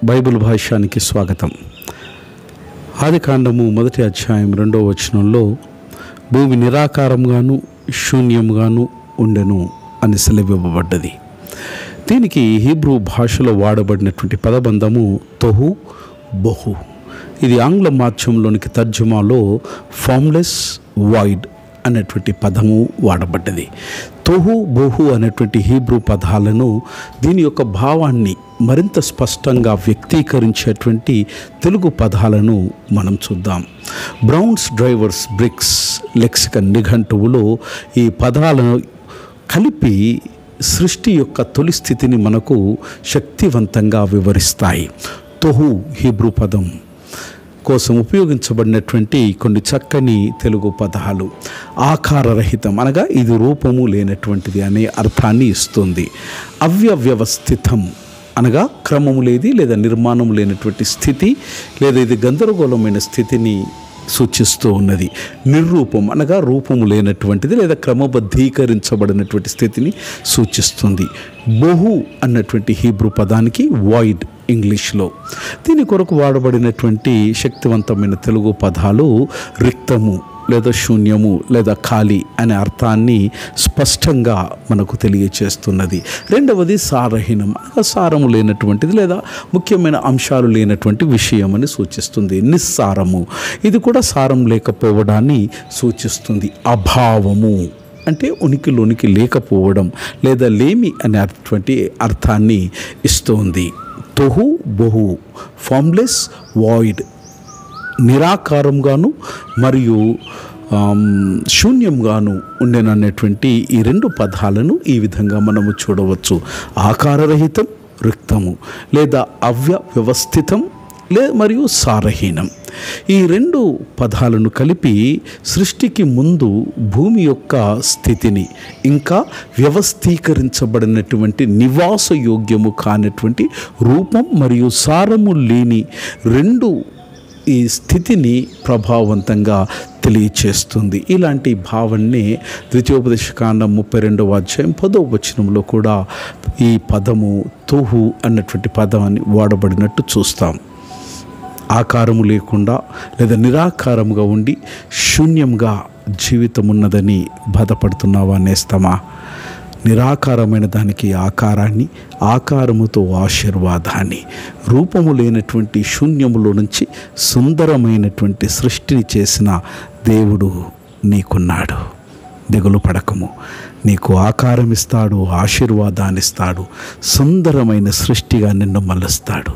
Bible భాష్యానికి స్వాగతం. ఆదికాండము 1వ అధ్యాయం 2వ వచనంలో భూమి నిరాకారంగాను శూన్యంగాను ఉండెను అని సెలవివ్వబడ్డది. దీనికి హీబ్రూ భాషలో వాడబడినటువంటి పదబంధము తోహు బోహు. ఇది ఆంగ్ల మాధ్యమంలోనికి తర్జుమాలో ఫామ్లెస్ వాయిడ్ అనేటువంటి పదము వాడబడ్డది. తోహు బోహు అనేటువంటి హీబ్రూ పదాలను దీని యొక్క భావాన్ని మరింత స్పష్టంగా వ్యక్తీకరించేటువంటి తెలుగు పదాలను మనం చూద్దాం. బ్రౌన్స్ డ్రైవర్స్ బ్రిక్స్ లెక్సికన్ నిఘంటువులో ఈ పదాలను కలిపి సృష్టి యొక్క తొలి స్థితిని మనకు శక్తివంతంగా వివరిస్తాయి. తోహు హీబ్రూ పదం కోసం ఉపయోగించబడినటువంటి కొన్ని చక్కని తెలుగు పదాలు. ఆకారరహితం అనగా ఇది రూపము లేనటువంటిది అనే అర్థాన్ని ఇస్తుంది. అవ్యవస్థితం అనగా క్రమము లేది లేదా నిర్మాణం లేనటువంటి స్థితి లేదా ఇది గందరగోళమైన స్థితిని సూచిస్తూ ఉన్నది. నిర్రూపం అనగా రూపము లేనటువంటిది లేదా క్రమబద్ధీకరించబడినటువంటి స్థితిని సూచిస్తుంది. బోహు అన్నటువంటి హీబ్రూ పదానికి వాయిడ్ ఇంగ్లీష్లో. దీని కొరకు వాడబడినటువంటి శక్తివంతమైన తెలుగు పదాలు రిక్తము లేదా శూన్యము లేదా ఖాళీ అనే అర్థాన్ని స్పష్టంగా మనకు తెలియచేస్తున్నది. రెండవది సారహీనం అనగా సారము లేనటువంటిది లేదా ముఖ్యమైన అంశాలు లేనటువంటి విషయం అని సూచిస్తుంది. నిస్సారము ఇది కూడా సారం లేకపోవడాన్ని సూచిస్తుంది. అభావము అంటే ఉనికిలోనికి లేకపోవడం లేదా లేమి అనేటువంటి అర్థాన్ని ఇస్తుంది. తోహు బోహు ఫామ్లెస్ వాయిడ్ నిరాకారంగాను మరియు శూన్యంగాను ఉండేననేటువంటి ఈ రెండు పదాలను ఈ విధంగా మనము చూడవచ్చు. ఆకారరహితం రిక్తము లేదా అవ్యవస్థితం మరియు సారహీనం. ఈ రెండు పదాలను కలిపి సృష్టికి ముందు భూమి యొక్క స్థితిని ఇంకా వ్యవస్థీకరించబడినటువంటి నివాసయోగ్యము కానటువంటి రూపం మరియు సారము లేని రెండు ఈ స్థితిని ప్రభావవంతంగా తెలియచేస్తుంది. ఇలాంటి భావన్నే ద్వితీయోపదేశకాండం 32వ అధ్యాయం 10వ వచనంలో కూడా ఈ పదము తోహు అన్నటువంటి పదాన్ని వాడబడినట్టు చూస్తాం. ఆకారము లేకుండా లేదా నిరాకారముగా ఉండి శూన్యంగా జీవితం ఉన్నదని బాధపడుతున్నావా నేస్తమా? నిరాకారమైన దానికి ఆకారాన్ని, ఆకారముతో ఆశీర్వాదాన్ని, రూపము లేనటువంటి శూన్యములో నుంచి సుందరమైనటువంటి సృష్టిని చేసిన దేవుడు నీకున్నాడు. దిగులు పడకము. నీకు ఆకారం ఇస్తాడు, ఆశీర్వాదాన్ని ఇస్తాడు, సుందరమైన సృష్టిగా నిన్ను మలుస్తాడు.